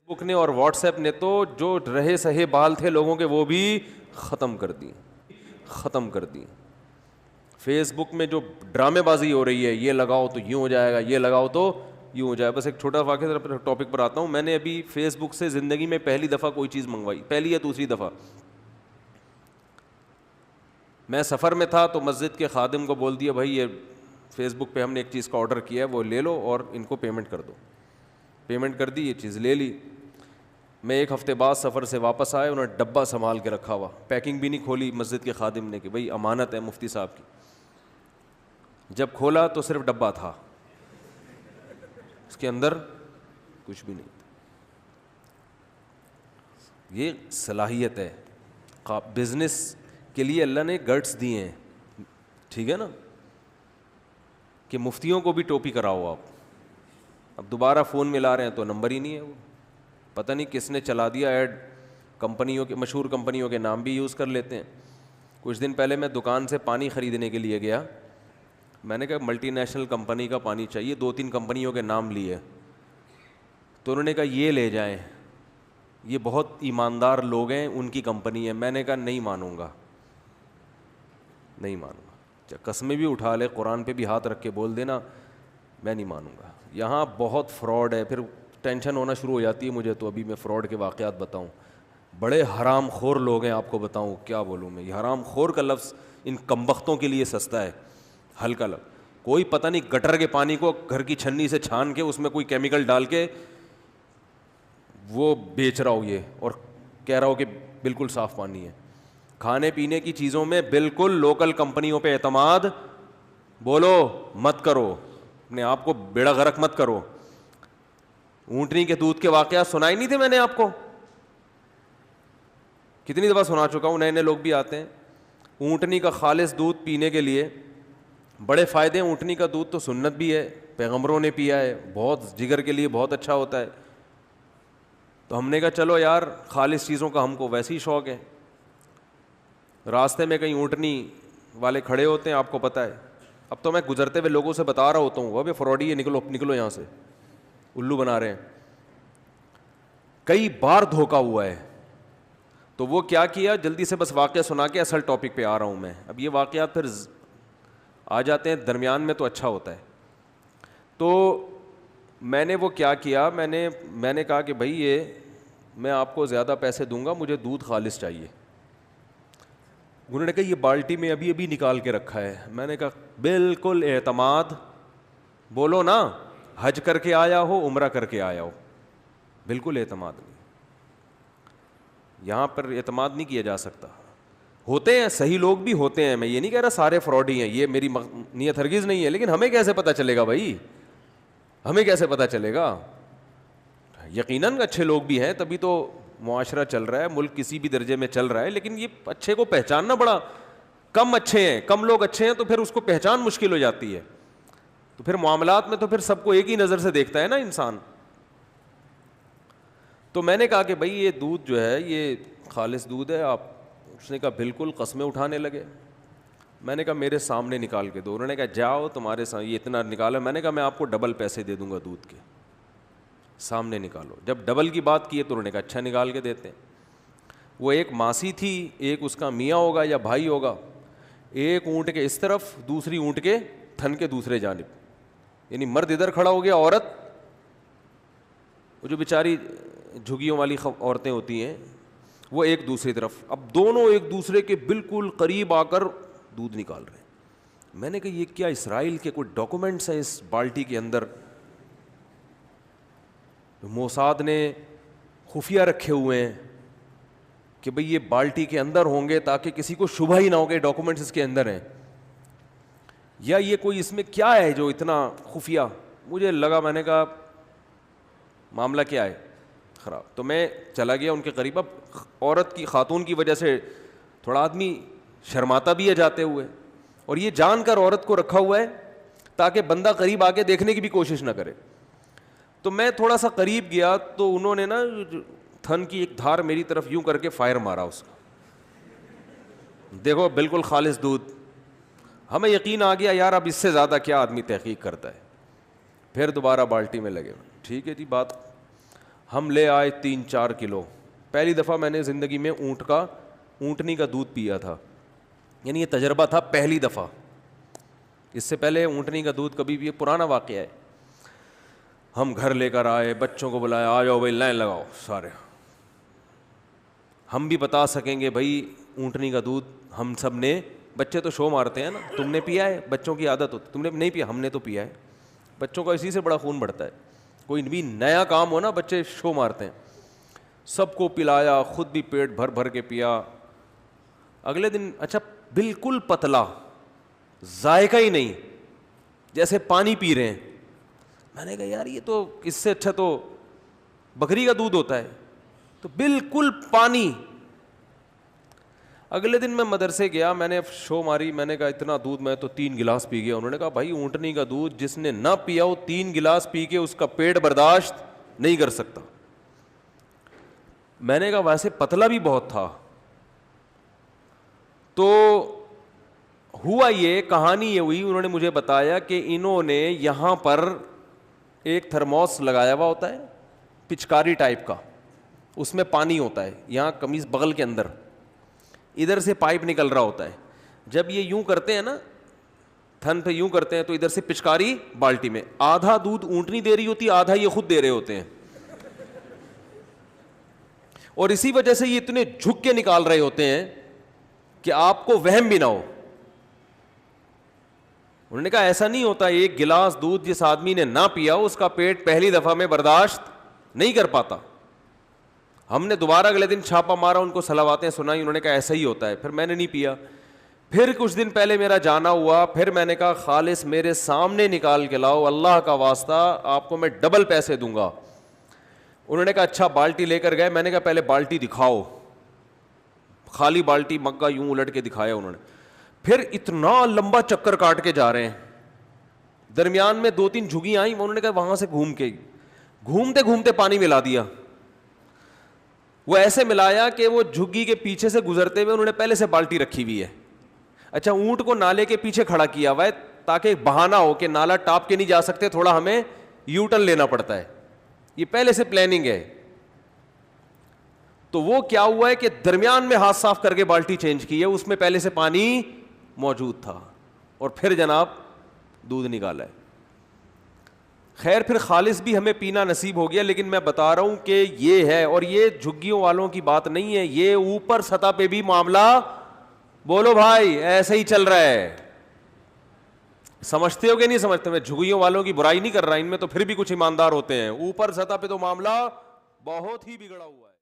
بک نے اور what's app نے تو جو رہے سہے بال تھے لوگوں کے وہ بھی ختم کر دی. فیس بک میں جو ڈرامے بازی ہو رہی ہے, یہ لگاؤ تو یوں ہو جائے گا, یہ لگاؤ تو یوں ہو جائے. بس ایک چھوٹا واقعہ ٹاپک پر آتا ہوں. میں نے ابھی فیس بک سے زندگی میں پہلی دفعہ کوئی چیز منگوائی, پہلی یا دوسری دفعہ. میں سفر میں تھا تو مسجد کے خادم کو بول دیا, بھائی یہ فیس بک پہ ہم نے ایک چیز کا آرڈر کیا ہے, وہ لے لو اور ان کو پیمنٹ کر دو. پیمنٹ کر دی, یہ چیز لے لی. میں ایک ہفتے بعد سفر سے واپس آئے, انہوں نے ڈبہ سنبھال کے رکھا ہوا, پیکنگ بھی نہیں کھولی مسجد کے خادم نے کہ بھائی امانت ہے مفتی صاحب کی. جب کھولا تو صرف ڈبہ تھا, اس کے اندر کچھ بھی نہیں. یہ صلاحیت ہے. بزنس کے لیے اللہ نے گٹس دیے ہیں, ٹھیک ہے نا, کہ مفتیوں کو بھی ٹوپی کراؤ آپ. اب دوبارہ فون ملا رہے ہیں تو نمبر ہی نہیں ہے, وہ پتہ نہیں کس نے چلا دیا ایڈ. کمپنیوں کے, مشہور کمپنیوں کے نام بھی یوز کر لیتے ہیں. کچھ دن پہلے میں دکان سے پانی خریدنے کے لیے گیا, میں نے کہا ملٹی نیشنل کمپنی کا پانی چاہیے, 2-3 کمپنیوں کے نام لیے, تو انہوں نے کہا یہ لے جائیں, یہ بہت ایماندار لوگ ہیں, ان کی کمپنی ہے. میں نے کہا نہیں مانوں گا. قسمیں بھی اٹھا لے, قرآن پہ بھی ہاتھ رکھ کے بول دینا, میں نہیں مانوں گا. یہاں بہت فراڈ ہے, پھر ٹینشن ہونا شروع ہو جاتی ہے مجھے. تو ابھی میں فراڈ کے واقعات بتاؤں, بڑے حرام خور لوگ ہیں, آپ کو بتاؤں کیا بولوں میں. یہ حرام خور کا لفظ ان کمبختوں کے لیے سستا ہے, ہلکا لفظ. کوئی پتہ نہیں گٹر کے پانی کو گھر کی چھنی سے چھان کے اس میں کوئی کیمیکل ڈال کے وہ بیچ رہا ہو یہ, اور کہہ رہا ہو کہ بالکل صاف پانی ہے. کھانے پینے کی چیزوں میں بالکل لوکل کمپنیوں پہ اعتماد بولو مت کرو, اپنے آپ کو بیڑا غرق مت کرو. اونٹنی کے دودھ کے واقعات سنائے نہیں تھے میں نے آپ کو, کتنی دفعہ سنا چکا ہوں, نئے نئے لوگ بھی آتے ہیں. اونٹنی کا خالص دودھ پینے کے لیے بڑے فائدے ہیں. اونٹنی کا دودھ تو سنت بھی ہے, پیغمبروں نے پیا ہے, بہت جگر کے لیے بہت اچھا ہوتا ہے. تو ہم نے کہا چلو یار خالص چیزوں کا ہم کو ویسے ہی شوق ہے. راستے میں کہیں اونٹنی والے کھڑے ہوتے ہیں, آپ کو پتہ ہے. اب تو میں گزرتے ہوئے لوگوں سے بتا رہا ہوتا ہوں, وہ بھی فراڈی ہے, نکلو یہاں سے, الو بنا رہے ہیں. کئی بار دھوکا ہوا ہے. تو وہ کیا کیا, جلدی سے بس واقعہ سنا کے اصل ٹاپک پہ آ رہا ہوں میں. اب یہ واقعات پھر آ جاتے ہیں درمیان میں تو اچھا ہوتا ہے. تو میں نے وہ کیا کیا, میں نے کہا کہ بھائی یہ میں آپ کو زیادہ پیسے دوں گا, مجھے دودھ خالص چاہیے. انہوں نے کہا یہ بالٹی میں ابھی نکال کے رکھا ہے. میں نے کہا بالکل اعتماد, بولو نا, حج کر کے آیا ہو عمرہ کر کے آیا ہو, بالکل اعتماد نہیں. یہاں پر اعتماد نہیں کیا جا سکتا. ہوتے ہیں صحیح لوگ بھی ہوتے ہیں, میں یہ نہیں کہہ رہا سارے فراڈی ہیں, یہ میری نیت ہرگز نہیں ہے. لیکن ہمیں کیسے پتہ چلے گا بھائی, ہمیں کیسے پتہ چلے گا. یقیناً اچھے لوگ بھی ہیں, تبھی تو معاشرہ چل رہا ہے, ملک کسی بھی درجے میں چل رہا ہے. لیکن یہ اچھے کو پہچاننا بڑا کم اچھے ہیں, کم لوگ اچھے ہیں, تو پھر اس کو پہچان مشکل ہو جاتی ہے. تو پھر معاملات میں تو پھر سب کو ایک ہی نظر سے دیکھتا ہے نا انسان. تو میں نے کہا کہ بھائی یہ دودھ جو ہے یہ خالص دودھ ہے آپ. اس نے کہا بالکل, قسمیں اٹھانے لگے. میں نے کہا میرے سامنے نکال کے دو. انہوں نے کہا جاؤ تمہارے سامنے یہ اتنا نکالا. میں نے کہا میں آپ کو ڈبل پیسے دے دوں گا دودھ کے, سامنے نکالو. جب ڈبل کی بات کی ہے تو انہوں نے کہا اچھا نکال کے دیتے ہیں. وہ ایک ماسی تھی, ایک اس کا میاں ہوگا یا بھائی ہوگا, ایک اونٹ کے اس طرف, دوسری اونٹ کے تھن کے دوسرے جانب. یعنی مرد ادھر کھڑا ہو گیا, عورت, وہ جو بیچاری جھگیوں والی عورتیں ہوتی ہیں, وہ ایک دوسری طرف. اب دونوں ایک دوسرے کے بالکل قریب آ کر دودھ نکال رہے ہیں. میں نے کہا یہ کیا اسرائیل کے کوئی ڈاکومنٹس ہیں اس بالٹی کے اندر, موساد نے خفیہ رکھے ہوئے ہیں کہ بھئی یہ بالٹی کے اندر ہوں گے تاکہ کسی کو شبہ ہی نہ ہو کہ ڈاکومنٹس اس کے اندر ہیں, یا یہ کوئی اس میں کیا ہے جو اتنا خفیہ. مجھے لگا, میں نے کہا معاملہ کیا ہے خراب. تو میں چلا گیا ان کے قریب. اب عورت کی, خاتون کی وجہ سے تھوڑا آدمی شرماتا بھی ہے جاتے ہوئے, اور یہ جان کر عورت کو رکھا ہوا ہے تاکہ بندہ قریب آ کے دیکھنے کی بھی کوشش نہ کرے. تو میں تھوڑا سا قریب گیا تو انہوں نے نا تھن کی ایک دھار میری طرف یوں کر کے فائر مارا اس کا. دیکھو بالکل خالص دودھ. ہمیں یقین آ گیا یار اب اس سے زیادہ کیا آدمی تحقیق کرتا ہے. پھر دوبارہ بالٹی میں لگے. ٹھیک ہے جی بات, ہم لے آئے 3-4 کلو. پہلی دفعہ میں نے زندگی میں اونٹنی کا دودھ پیا تھا, یعنی یہ تجربہ تھا پہلی دفعہ. اس سے پہلے اونٹنی کا دودھ کبھی بھی, یہ پرانا واقعہ ہے. ہم گھر لے کر آئے, بچوں کو بلایا, آ جاؤ بھائی لائن لگاؤ سارے. ہم بھی بتا سکیں گے بھائی اونٹنی کا دودھ ہم سب نے, بچے تو شو مارتے ہیں نا, تم نے پیا ہے, بچوں کی عادت ہوتی, تم نے نہیں پیا, ہم نے تو پیا ہے. بچوں کا اسی سے بڑا خون بڑھتا ہے, کوئی بھی نیا کام ہو نا بچے شو مارتے ہیں. سب کو پلایا, خود بھی پیٹ بھر بھر کے پیا. اگلے دن اچھا بالکل پتلا, ذائقہ ہی نہیں, جیسے پانی پی رہے ہیں. میں نے کہا یار یہ تو اس سے اچھا تو بکری کا دودھ ہوتا ہے, تو بالکل پانی. اگلے دن میں مدرسے گیا, میں نے شو ماری, میں نے کہا اتنا دودھ, میں تو 3 گلاس پی گیا. انہوں نے کہا بھائی اونٹنی کا دودھ جس نے نہ پیا وہ 3 گلاس پی کے اس کا پیٹ برداشت نہیں کر سکتا. میں نے کہا ویسے پتلا بھی بہت تھا. تو ہوا یہ, کہانی یہ ہوئی, انہوں نے مجھے بتایا کہ انہوں نے یہاں پر ایک تھرموس لگایا ہوا ہوتا ہے پچکاری ٹائپ کا, اس میں پانی ہوتا ہے, یہاں قمیض بغل کے اندر, ادھر سے پائپ نکل رہا ہوتا ہے. جب یہ یوں کرتے ہیں نا, تھن پہ یوں کرتے ہیں, تو ادھر سے پچکاری بالٹی میں, آدھا دودھ اونٹنی دے رہی ہوتی ہے, آدھا یہ خود دے رہے ہوتے ہیں. اور اسی وجہ سے یہ اتنے جھک کے نکال رہے ہوتے ہیں کہ آپ کو وہم بھی نہ ہو. انہوں نے کہا ایسا نہیں ہوتا, ایک گلاس دودھ جس آدمی نے نہ پیا اس کا پیٹ پہلی دفعہ میں برداشت نہیں کر پاتا. ہم نے دوبارہ اگلے دن چھاپا مارا, ان کو صلواتیں سنائی, انہوں نے کہا ایسا ہی ہوتا ہے. پھر میں نے نہیں پیا. پھر کچھ دن پہلے میرا جانا ہوا, پھر میں نے کہا خالص میرے سامنے نکال کے لاؤ, اللہ کا واسطہ آپ کو میں ڈبل پیسے دوں گا. انہوں نے کہا اچھا, بالٹی لے کر گئے. میں نے کہا پہلے بالٹی دکھاؤ, خالی بالٹی مگا یوں الٹ کے دکھایا انہوں نے. پھر اتنا لمبا چکر کاٹ کے جا رہے ہیں, درمیان میں 2-3 جھگی آئیں, انہوں نے کہا وہاں سے گھومتے گھومتے پانی ملا دیا. وہ ایسے ملایا کہ وہ جھگی کے پیچھے سے گزرتے ہوئے انہوں نے پہلے سے بالٹی رکھی ہوئی ہے. اچھا اونٹ کو نالے کے پیچھے کھڑا کیا ہوا ہے تاکہ ایک بہانہ ہو کہ نالا ٹاپ کے نہیں جا سکتے, تھوڑا ہمیں یو ٹرن لینا پڑتا ہے. یہ پہلے سے پلاننگ ہے. تو وہ کیا ہوا ہے کہ درمیان میں ہاتھ صاف کر کے بالٹی چینج کی ہے, اس میں پہلے سے پانی موجود تھا, اور پھر جناب دودھ نکالا ہے. خیر پھر خالص بھی ہمیں پینا نصیب ہو گیا, لیکن میں بتا رہا ہوں کہ یہ ہے, اور یہ جھگیوں والوں کی بات نہیں ہے, یہ اوپر سطح پہ بھی معاملہ بولو بھائی ایسے ہی چل رہا ہے. سمجھتے ہو کہ نہیں سمجھتے؟ میں جھگیوں والوں کی برائی نہیں کر رہا, ان میں تو پھر بھی کچھ ایماندار ہوتے ہیں, اوپر سطح پہ تو معاملہ بہت ہی بگڑا ہوا ہے.